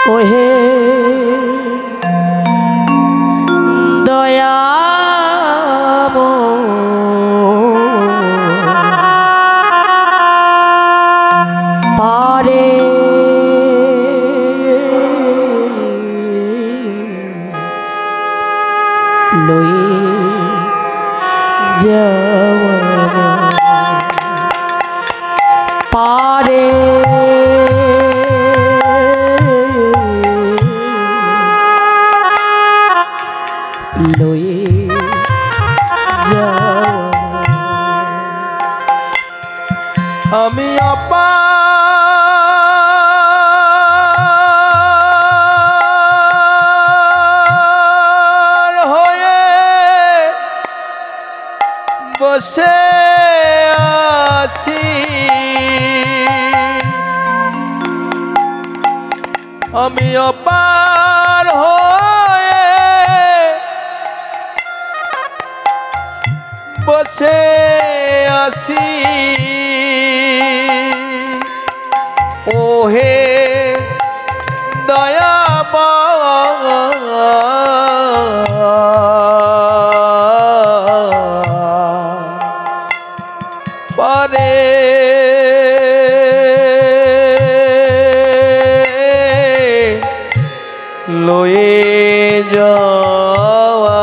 ওহে দয়াব পারে লয়ে যাওয়া পারে লয়ে যাওয়া আমি আপা বসে আছি আমি অপার হয়ে বসে আছি ওহে পারে লয়ে যাওয়া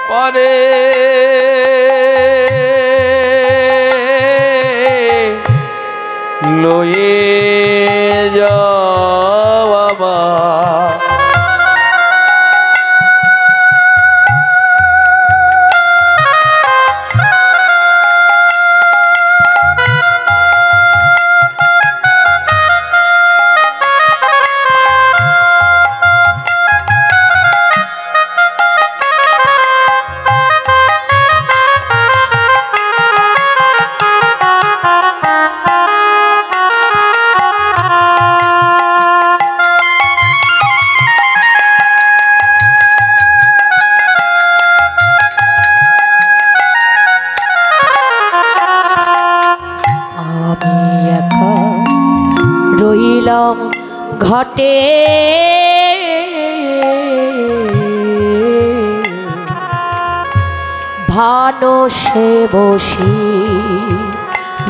পারে লয়ে যাওয়া রইলাম ঘটে ভানো সে বসি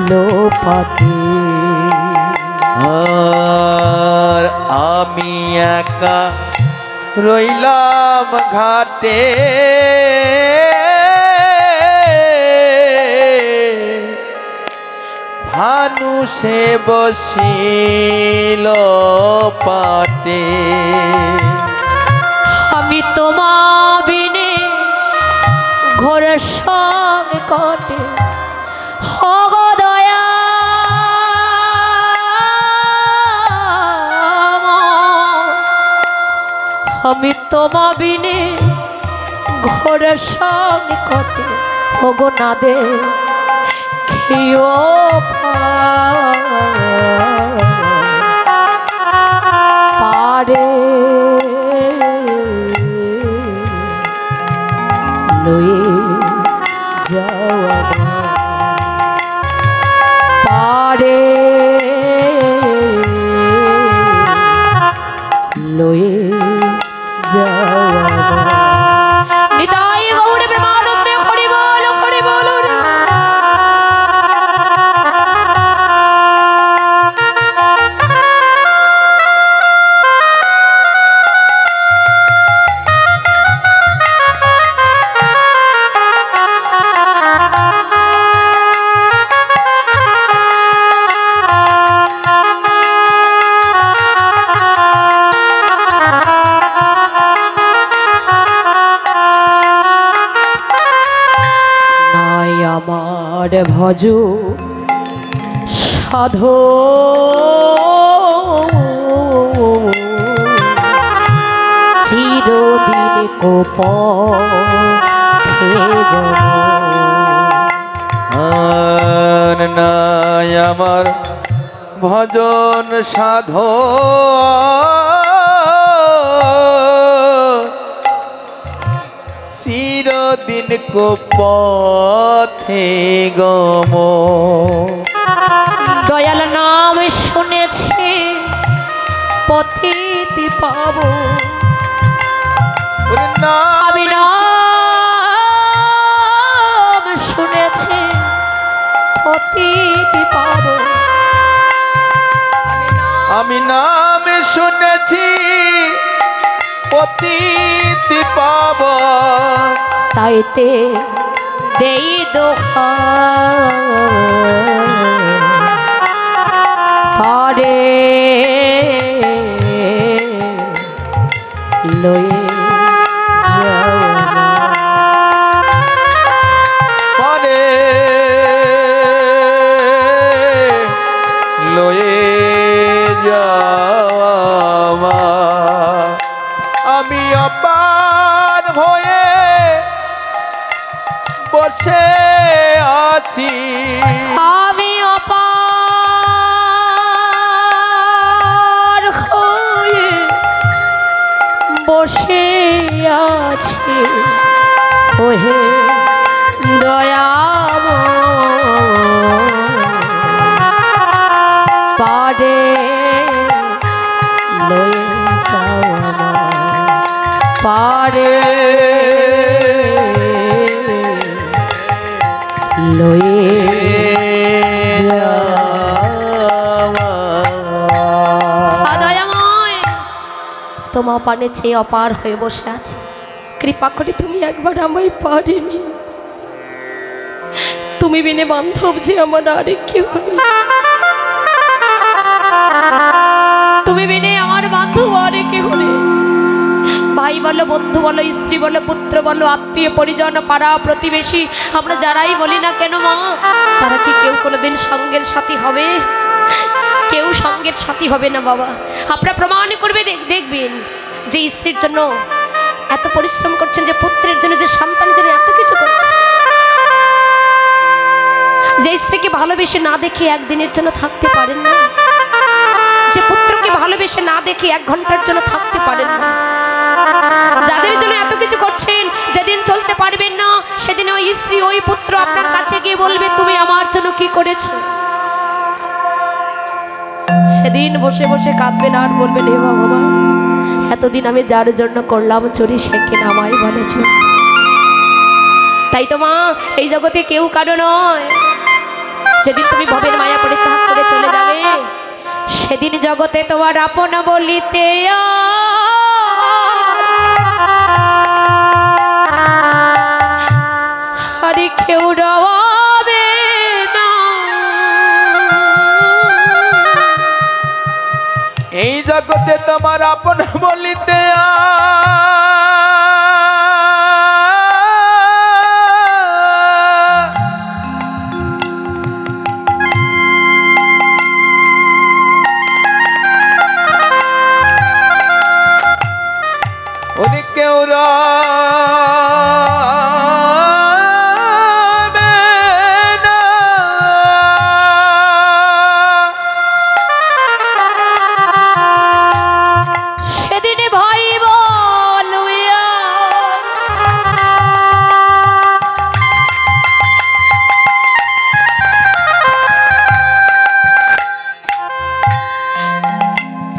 লোপাতে আর আমি একা রইলাম ঘাটে ভানু সে বসিল পাটে আমি তোমা বিনে ঘোর সঙ্গে কটে হগ দয়া আমি তোমা বিনে ঘোর সঙ্গে কটে হগ না দে পারে লয়ে যাওয়া পারে লয়ে যাওয়া নিতাই গৌড়ে প্রেমানন্দে হরি বল রে আমার ভজ সাধো চিরদিন কোপ নাই আমার ভজন সাধো চিরদিন কো পথে গম দয়াল নাম শুনেছি পথিতে পাবো ওরে নাম আমি নাম শুনেছি পথিতে পাবো আমি নাম শুনেছি পতিতি পাব তাইতে দেই দোহা পারে লয়ে পরে লয়ে যাওয়া আমি অপার হয়ে বসে আছি আমি অপার হয়ে বসে আছি ওহে দয়াম পারে লয়ে যাওয়া পারে লয়ে দয়াময় তোমার পানে চেয়ে অপার হয়ে বসে আছে কৃপা করে তুমি একবার আমায় পারিনি তুমি বিনে বান্ধব যে আমার আরে কেউ নেই তুমি বিনে আমার বান্ধব আরে কেউ নেই ভাই বলো বন্ধু বলো স্ত্রী বলো পুত্র বলো আত্মীয় পরিজন পাড়া প্রতিবেশী আমরা যারাই বলি না কেন মা তারা কি কেউ কোনোদিন সঙ্গের সাথী হবে কেউ সঙ্গের সাথী হবে না বাবা আপনারা প্রমাণ করবে দেখবেন যে স্ত্রীর জন্য এত পরিশ্রম করছেন যে পুত্রের জন্য যে সন্তানের জন্য এত কিছু করছে যে স্ত্রীকে ভালোবেসে না দেখে একদিনের জন্য থাকতে পারেন না যে পুত্রকে ভালোবেসে না দেখে 1 ঘন্টার জন্য থাকতে পারেন না যাদের জন্য এত কিছু করছেন যেদিন চলতে পারবেন না সেদিন ওই স্ত্রী ওই পুত্র আপনার কাছে গিয়ে বলবে তুমি আমার জন্য কি করেছো সেদিন বসে বসে কাঁদবেন আর বলবেন হে ভগবান এতদিন আমি যার জন্য করলাম চুরি সে কিনা আমায় বলেছ তাই তো মা এই জগতে কেউ কারো নয় যেদিন তুমি ভবের মায়া পরিত্যাগ করে চলে যাবে সেদিন জগতে তোমার আপন বলিতে আরে কেউ রবে না এই জগতে তোমার আপন বলিতে ওরে কেউ রবে না সেদিন ভাই বলুয়া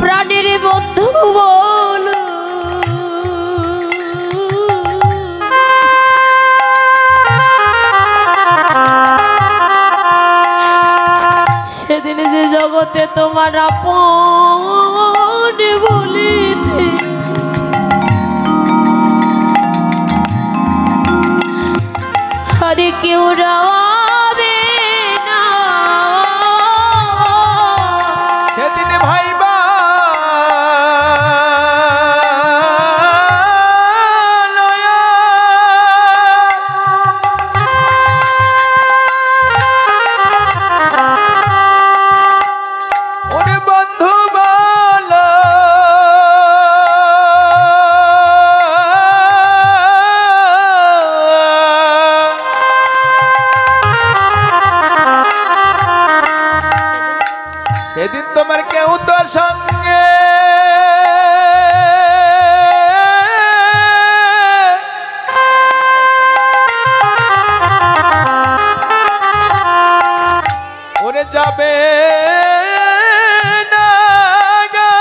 প্রাণের বন্ধু বল সেদিন যে জগতে তোমার আপন বলিতে আরে কেউ রবে না সেদিন ভাইবা ওরে বন্ধু বলো সেদিন তোমার কেউ তো সঙ্গে ওরে যাবে না গো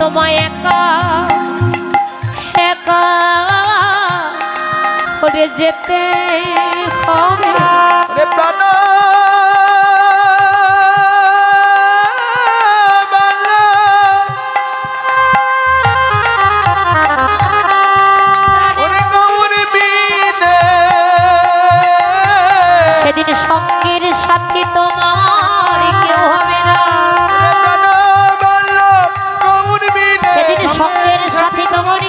তোমায় একা একা করে যেতে হবে। রে প্রাণ সেদিন সঙ্গের সাথে তোমার কেউ হবে না, সেদিন সঙ্গের সাথে তোমার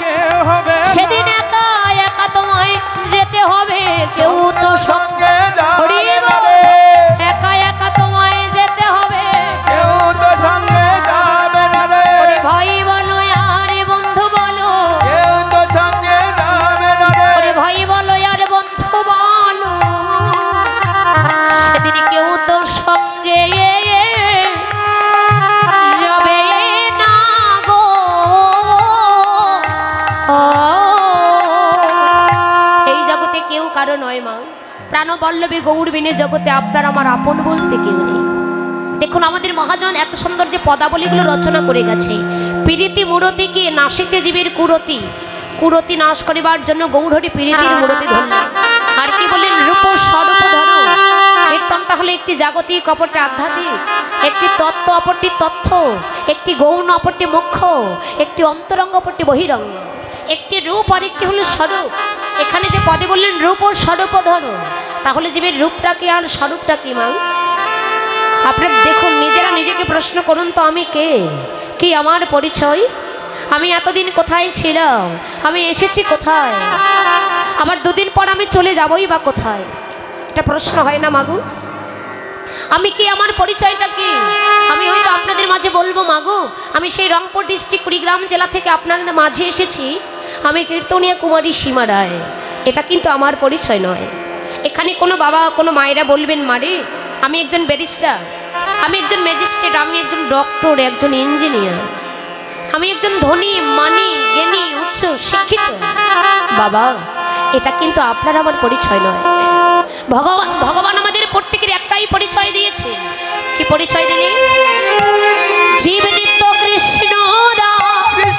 সেদিন একা একা তোমায় যেতে হবে, কেউ তো সঙ্গে একা একা তোমায় যেতে হবে, কেউ তো সঙ্গে যাবে না রে। ভাই বলো আর বন্ধু বলো, কেউ তো সঙ্গে যাবে না রে। ভাই বলো আর বন্ধু বলো, সেদিন কেউ তো সঙ্গে যাবে না গো। এই জগতে কেউ কারো নয় মা, প্রাণবল্লভী গৌর বিনে জগতে আপনার আমার আপন বলতে কেউ নেই। দেখুন আমাদের মহাজন এত সুন্দর যে পদাবলীগুলো রচনা করে গেছে। প্রীতি মূরতিকে নাশিতে জীবের কুরতি, কুরতি নাশ করিবার জন্য গৌরহরি প্রীতির মূরতি ধরলেন। আর কি বললেন, রূপ স্বরূপ ধরো। কীর্তনটা হলো একটি জাগতিক অপরটি আধ্যাত্মিক, একটি তত্ত্ব অপরটি তথ্য, একটি গৌণ অপরটি মুখ্য, একটি অন্তরঙ্গ অপরটি বহিরঙ্গ, একটি রূপ আর একটি হলো স্বরূপ। এখানে যে পদে বললেন রূপ ও স্বরূপ ধরো, তাহলে জীবের রূপটা কি আর স্বরূপটা কি মা? আপনারা দেখুন, নিজেরা নিজেকে প্রশ্ন করুন তো, আমি কে, কি আমার পরিচয়, আমি এতদিন কোথায় ছিলাম, আমি এসেছি কোথায়, আবার দুদিন পর আমি চলে যাবই বা কোথায়? এটা প্রশ্ন হয় না মাগু? আমি কি, আমার পরিচয়টা কি? আমি হয়তো আপনাদের মাঝে বলবো মাগো আমি সেই রংপুর ডিস্ট্রিক্ট কুড়িগ্রাম জেলা থেকে আপনাদের মাঝে এসেছি, আমি কীর্তনিয়া কুমারী সীমা রায়। এটা কিন্তু আমার পরিচয় নয়। এখানে কোনো বাবা কোনো মায়েরা বলবেন মারে আমি একজন ব্যারিস্টার, আমি একজন ম্যাজিস্ট্রেট, আমি একজন ডক্টর, একজন ইঞ্জিনিয়ার, আমি একজন ধনী মানি জ্ঞানী উচ্চ শিক্ষিত। বাবা এটা কিন্তু আপনার আমার পরিচয় নয়। ভগবান আমাদের প্রত্যেকের একটাই পরিচয় দিয়েছে। কি পরিচয় দিলেন? জীব নিত্য কৃষ্ণ দাস,